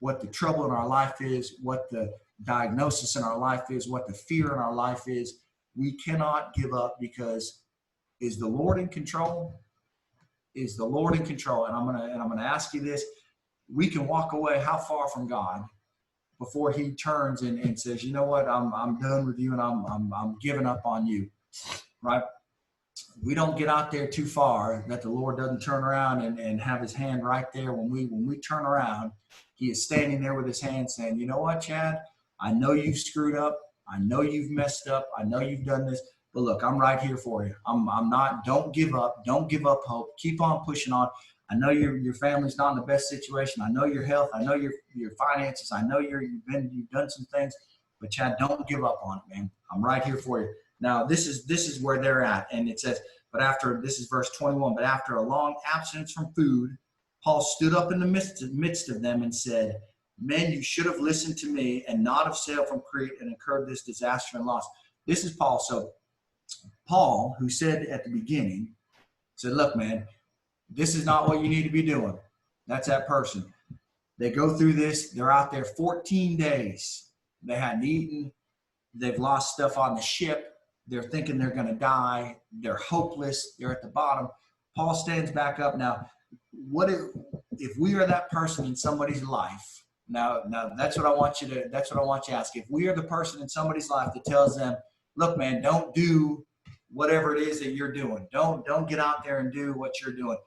what the trouble in our life is, what the diagnosis in our life is, what the fear in our life is. We cannot give up, because is the Lord in control? Is the Lord in control? And I'm gonna ask you this. We can walk away how far from God before he turns and says, you know what, I'm done with you, and I'm giving up on you, right? We don't get out there too far that the Lord doesn't turn around and have his hand right there. When we turn around, he is standing there with his hand saying, you know what, Chad, I know you've screwed up. I know you've messed up. I know you've done this, but look, I'm right here for you. I'm not, don't give up. Don't give up hope. Keep on pushing on. I know your family's not in the best situation. I know your health. I know your finances. I know you've done some things, but Chad, don't give up on it, man. I'm right here for you. Now, this is where they're at. And it says, this is verse 21, but after a long absence from food, Paul stood up in the midst of them and said, men, you should have listened to me and not have sailed from Crete and incurred this disaster and loss. This is Paul. So Paul, who said at the beginning, said, look, man, this is not what you need to be doing. That's that person. They go through this. They're out there 14 days. They hadn't eaten. They've lost stuff on the ship. They're thinking they're going to die. They're hopeless. They're at the bottom. Paul stands back up. Now, what if we are that person in somebody's life? Now that's what I want you to ask. If we are the person in somebody's life that tells them, look, man, don't do whatever it is that you're doing. Don't get out there and do what you're doing.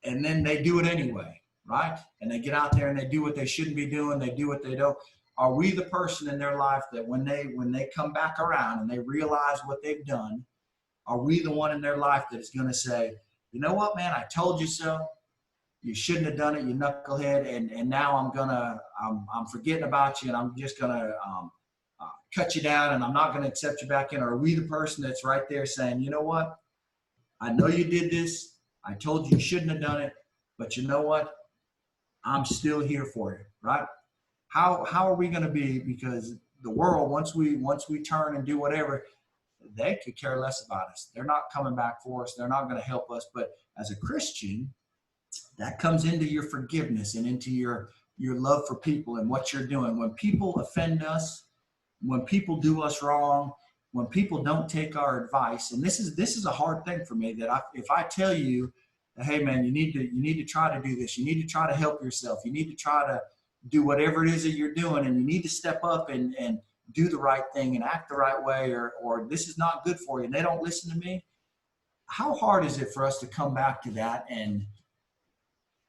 And then they do it anyway, right? And they get out there and they do what they shouldn't be doing. They do what they don't. Are we the person in their life that when they come back around and they realize what they've done, are we the one in their life that is going to say, you know what, man, I told you so. You shouldn't have done it, you knucklehead. And now I'm forgetting about you, and I'm just going to cut you down, and I'm not going to accept you back in. Or are we the person that's right there saying, you know what, I know you did this. I told you you shouldn't have done it, but you know what? I'm still here for you, right? How are we going to be? Because the world, once we turn and do whatever, they could care less about us. They're not coming back for us. They're not going to help us. But as a Christian, that comes into your forgiveness and into your love for people and what you're doing. When people offend us, when people do us wrong, when people don't take our advice, and this is a hard thing for me, that if I tell you, hey man, you need to try to do this, you need to try to help yourself, you need to try to do whatever it is that you're doing, and you need to step up and do the right thing and act the right way, or this is not good for you, and they don't listen to me. How hard is it for us to come back to that and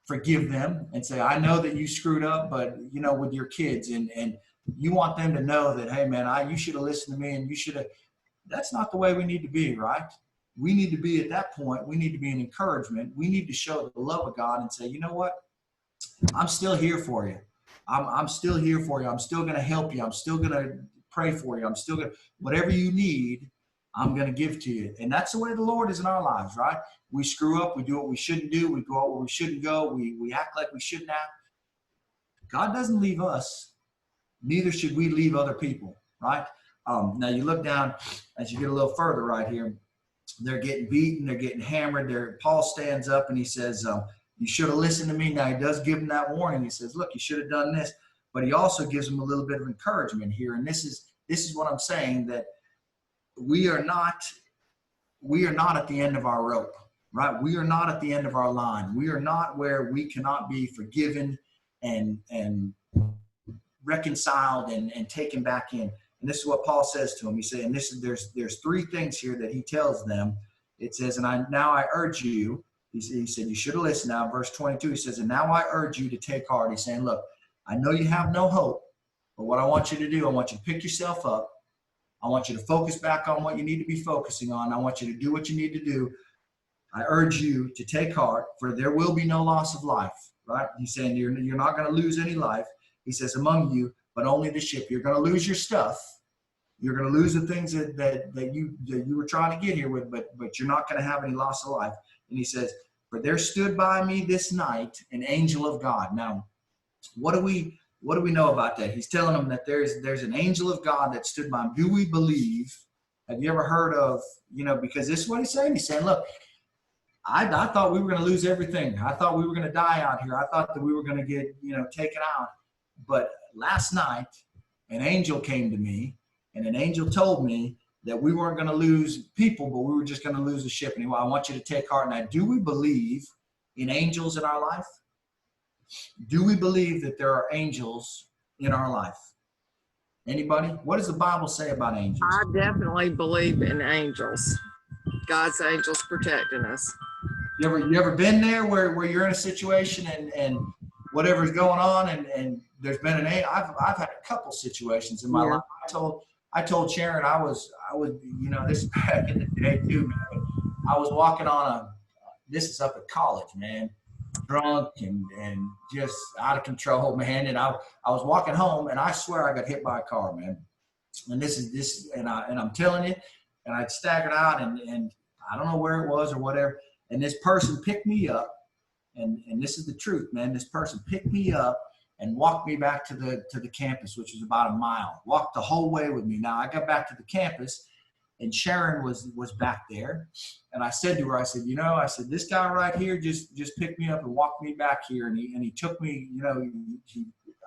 forgive them and say, I know that you screwed up, but with your kids, and you want them to know that, hey man, you should have listened to me, and you should have. That's not the way we need to be, right? We need to be at that point. We need to be an encouragement. We need to show the love of God and say, you know what? I'm still here for you. I'm still here for you. I'm still going to help you. I'm still going to pray for you. I'm still going to, whatever you need, I'm going to give to you. And that's the way the Lord is in our lives, right? We screw up. We do what we shouldn't do. We go out where we shouldn't go. We act like we shouldn't act. God doesn't leave us. Neither should we leave other people, right? Now you look down as you get a little further right here. They're getting beaten. They're getting hammered. Paul stands up and he says, you should have listened to me. Now he does give them that warning. He says, look, you should have done this, but he also gives them a little bit of encouragement here. And this is what I'm saying, that we are not at the end of our rope, right? We are not at the end of our line. We are not where we cannot be forgiven and reconciled and taken back in. And this is what Paul says to him. He said, and there's three things here that he tells them. It says, and now I urge you. He said, you should have listened. Now, verse 22, he says, and now I urge you to take heart. He's saying, look, I know you have no hope, but what I want you to do, I want you to pick yourself up. I want you to focus back on what you need to be focusing on. I want you to do what you need to do. I urge you to take heart, for there will be no loss of life. right? He's saying you're not going to lose any life. He says among you, but only the ship. You're going to lose your stuff. You're going to lose the things that you were trying to get here with, but you're not going to have any loss of life. And he says, for there stood by me this night an angel of God. Now, what do we know about that? He's telling them that there's an angel of God that stood by him. Do we believe? Have you ever heard of, because this is what he's saying. He's saying, look, I thought we were going to lose everything. I thought we were going to die out here. I thought that we were going to get, taken out. But last night, an angel came to me, and an angel told me that we weren't going to lose people, but we were just going to lose the ship. And I want you to take heart. Now, do we believe in angels in our life? Do we believe that there are angels in our life? Anybody? What does the Bible say about angels? I definitely believe in angels. God's angels protecting us. You ever been there where you're in a situation and whatever's going on and there's been an angel? I've had a couple situations in my life. I told Sharon I was this is back in the day too, man. I was walking on this is up at college, man, drunk and just out of control, man. And I was walking home, and I swear I got hit by a car, man. And I'm telling you, and I staggered out, and I don't know where it was or whatever. And this person picked me up, and this is the truth, man. This person picked me up and walked me back to the campus, which was about a mile. Walked the whole way with me. Now I got back to the campus, and Sharon was back there, and I said to her, I said, this guy right here just picked me up and walked me back here, and he took me,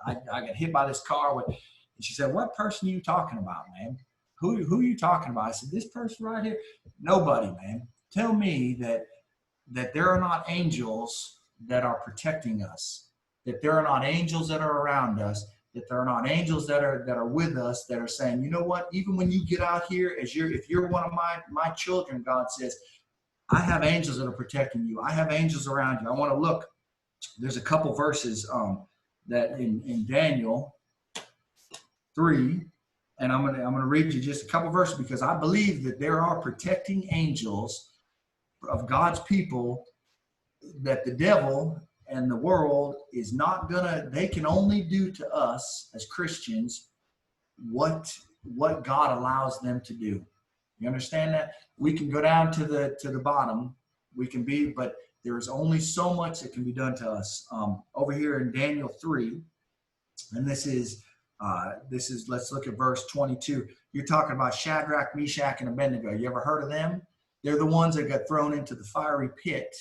I got hit by this car. And she said, what person are you talking about, man? Who are you talking about? I said, this person right here. Nobody, man. Tell me that there are not angels that are protecting us, that there are not angels that are around us, that there are not angels that are with us, that are saying, you know what, even when you get out here, if you're one of my children, God says, I have angels that are protecting you. I have angels around you. I want to look. There's a couple verses that in Daniel 3, and I'm gonna read you just a couple verses, because I believe that there are protecting angels of God's people, that the devil and the world is not they can only do to us as Christians what God allows them to do. You understand that? We can go down to the bottom. But there is only so much that can be done to us. Over here in Daniel 3, and this is let's look at verse 22. You're talking about Shadrach, Meshach, and Abednego. You ever heard of them? They're the ones that got thrown into the fiery pit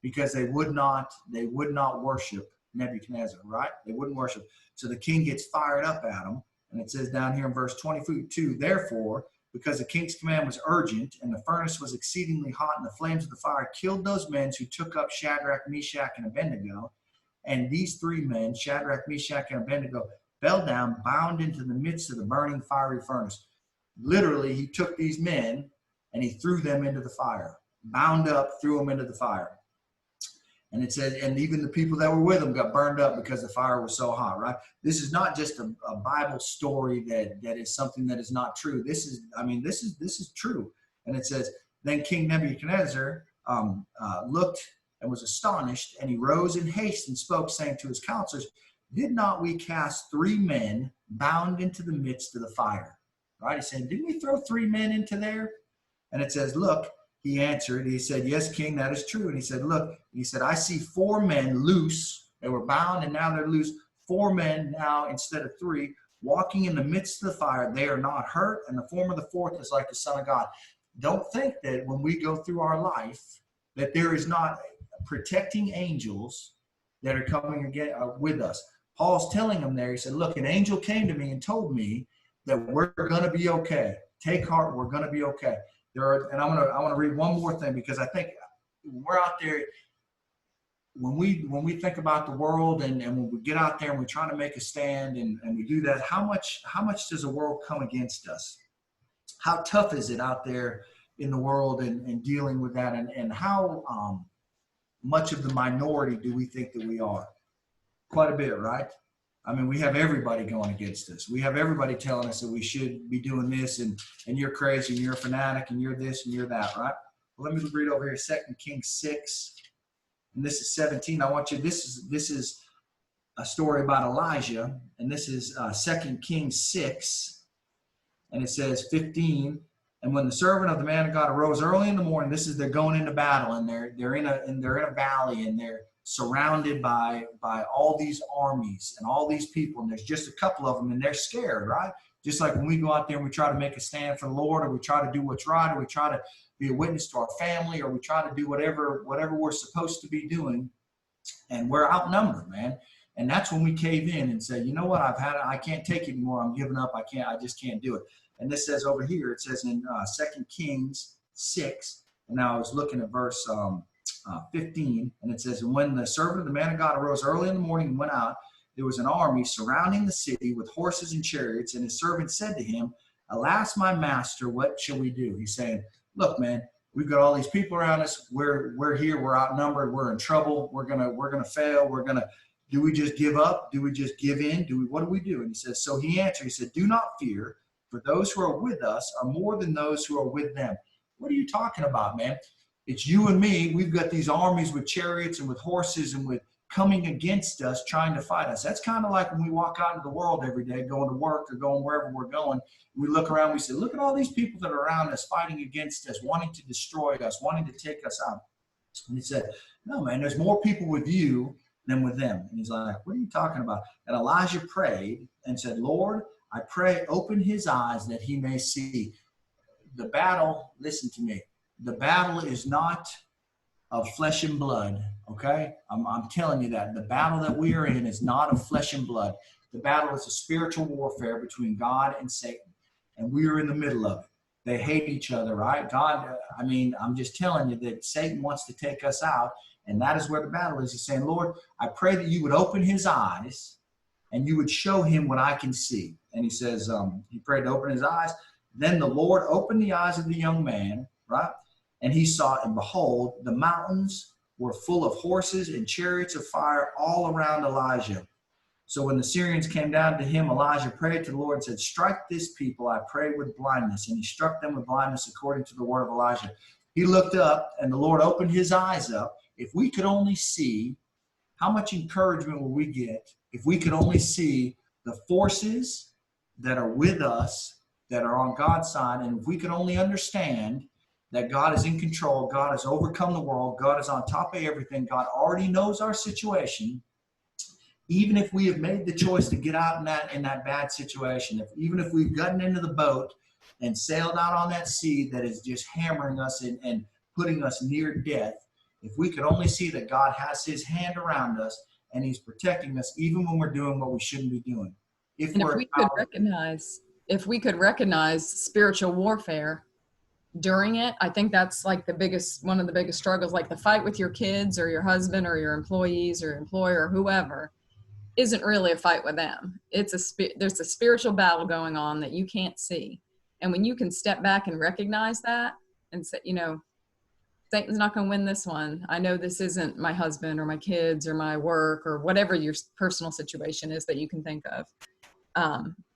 because they would not worship Nebuchadnezzar, right? They wouldn't worship. So the king gets fired up at them. And it says down here in verse 22, therefore, because the king's command was urgent and the furnace was exceedingly hot and the flames of the fire killed those men who took up Shadrach, Meshach, and Abednego. And these three men, Shadrach, Meshach, and Abednego, fell down, bound into the midst of the burning fiery furnace. Literally, he took these men and he threw them into the fire. Bound up, threw them into the fire. And it said, and even the people that were with them got burned up because the fire was so hot, right? This is not just a Bible story that is something that is not true. This is true. And it says, then King Nebuchadnezzar looked and was astonished, and he rose in haste and spoke, saying to his counselors, did not we cast 3 men bound into the midst of the fire? Right? He said, didn't we throw 3 men into there? And it says, look, he answered, he said, yes, king, that is true. And he said, look, he said, I see 4 men loose. They were bound and now they're loose. 4 men now instead of 3, walking in the midst of the fire. They are not hurt. And the form of the 4th is like the Son of God. Don't think that when we go through our life that there is not protecting angels that are coming again with us. Paul's telling them there, he said, look, an angel came to me and told me that we're going to be okay. Take heart, we're going to be okay. And I want to read one more thing, because I think we're out there, when we think about the world and when we get out there and we're trying to make a stand and we do that, how much does the world come against us? How tough is it out there in the world and dealing with that? And how much of the minority do we think that we are? Quite a bit, right? I mean, we have everybody going against us. We have everybody telling us that we should be doing this, and you're crazy, and you're a fanatic, and you're this, and you're that, right? Well, let me read over here 2 Kings 6. and this is 17. I want you, this is a story about Elijah, and this is 2 Kings 6, and it says 15. And when the servant of the man of God arose early in the morning, this is they're going into battle, and they're in a valley, and they're surrounded by all these armies and all these people, and there's just a couple of them, and they're scared, right? Just like when we go out there and we try to make a stand for the Lord, or we try to do what's right, or we try to be a witness to our family, or we try to do whatever we're supposed to be doing, and we're outnumbered, man. And that's when we cave in and say, you know what, I can't take it anymore. I'm giving up. I just can't do it. And this says over here, it says in 2 Kings 6, and now I was looking at verse 15, and it says, and when the servant of the man of God arose early in the morning and went out, there was an army surrounding the city with horses and chariots, and his servant said to him, alas, my master, what shall we do? He's saying, look, man, we've got all these people around us. We're here. We're outnumbered. We're in trouble. We're gonna fail. Do we just give up? Do we just give in? What do we do? And he says, so he answered, he said, do not fear, for those who are with us are more than those who are with them. What are you talking about, man? It's you and me. We've got these armies with chariots and with horses and with coming against us, trying to fight us. That's kind of like when we walk out into the world every day, going to work or going wherever we're going. We look around, we say, look at all these people that are around us, fighting against us, wanting to destroy us, wanting to take us out. And he said, no, man, there's more people with you than with them. And he's like, what are you talking about? And Elijah prayed and said, Lord, I pray, open his eyes that he may see. The battle, listen to me, the battle is not of flesh and blood, okay? I'm telling you that. The battle that we are in is not of flesh and blood. The battle is a spiritual warfare between God and Satan, and we are in the middle of it. They hate each other, right? God, I'm just telling you that Satan wants to take us out, and that is where the battle is. He's saying, Lord, I pray that you would open his eyes and you would show him what I can see. And he says, he prayed to open his eyes. Then the Lord opened the eyes of the young man, right? And he saw, and behold, the mountains were full of horses and chariots of fire all around Elijah. So when the Syrians came down to him, Elijah prayed to the Lord and said, strike this people, I pray, with blindness. And he struck them with blindness according to the word of Elijah. He looked up, and the Lord opened his eyes up. If we could only see, how much encouragement will we get if we could only see the forces that are with us, that are on God's side, and if we could only understand that God is in control, God has overcome the world, God is on top of everything, God already knows our situation. Even if we have made the choice to get out in that bad situation, even if we've gotten into the boat and sailed out on that sea that is just hammering us and putting us near death, if we could only see that God has his hand around us and he's protecting us even when we're doing what we shouldn't be doing. If we could recognize spiritual warfare during it, I think that's like one of the biggest struggles, like the fight with your kids or your husband or your employees or employer or whoever isn't really a fight with them. There's a spiritual battle going on that you can't see. And when you can step back and recognize that and say, Satan's not going to win this one. I know this isn't my husband or my kids or my work or whatever your personal situation is that you can think of.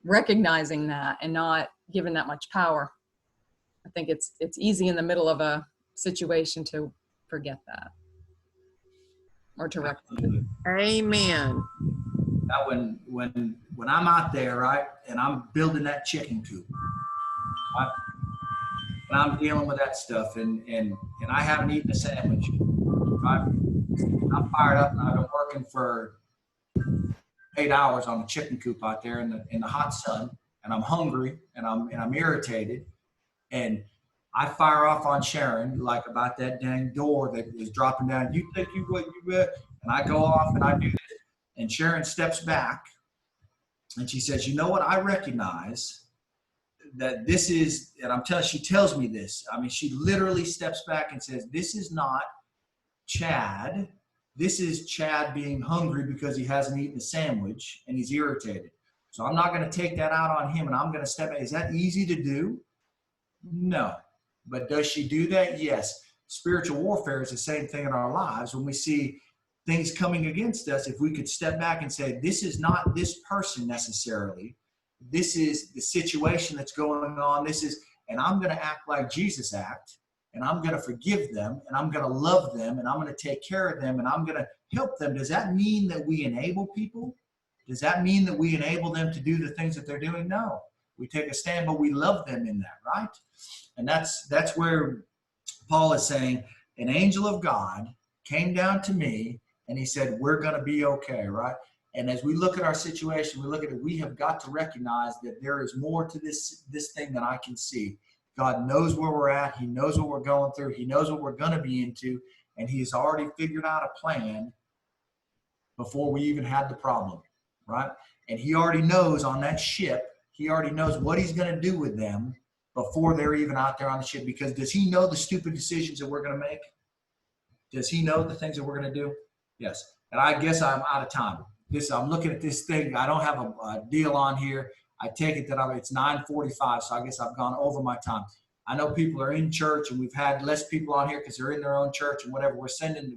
Recognizing that and not giving that much power. I think it's easy in the middle of a situation to forget that or to recognize it. Amen. Now, when I'm out there, right, and I'm building that chicken coop, right, and I'm dealing with that stuff, and I haven't eaten a sandwich, right? I'm fired up, and I've been working for 8 hours on the chicken coop out there in the hot sun, and I'm hungry, and I'm irritated, and I fire off on Sharon like about that dang door that is dropping down. You think you what you will? And I go off and I do this. And Sharon steps back and she says, you know what? I recognize that this is, and she tells me this. She literally steps back and says, this is not Chad. This is Chad being hungry because he hasn't eaten a sandwich and he's irritated. So I'm not going to take that out on him and I'm going to step back. Is that easy to do? No. But does she do that? Yes. Spiritual warfare is the same thing in our lives. When we see things coming against us, if we could step back and say, this is not this person necessarily. This is the situation that's going on. And I'm going to act like Jesus acted. and I'm going to forgive them, and I'm going to love them, and I'm going to take care of them, and I'm going to help them. Does that mean that we enable people? Does that mean that we enable them to do the things that they're doing? No. We take a stand, but we love them in that, right? And that's where Paul is saying, an angel of God came down to me, and he said, we're going to be okay, right? And as we look at our situation, we look at it, we have got to recognize that there is more to this thing than I can see. God knows where we're at. He knows what we're going through. He knows what we're going to be into. And he's already figured out a plan before we even had the problem, right? And he already knows on that ship, he already knows what he's going to do with them before they're even out there on the ship. Because does he know the stupid decisions that we're going to make? Does he know the things that we're going to do? Yes. And I guess I'm out of time. I'm looking at this thing. I don't have a deal on here. I take it that it's 9:45, so I guess I've gone over my time. I know people are in church, and we've had less people on here because they're in their own church and whatever. We're sending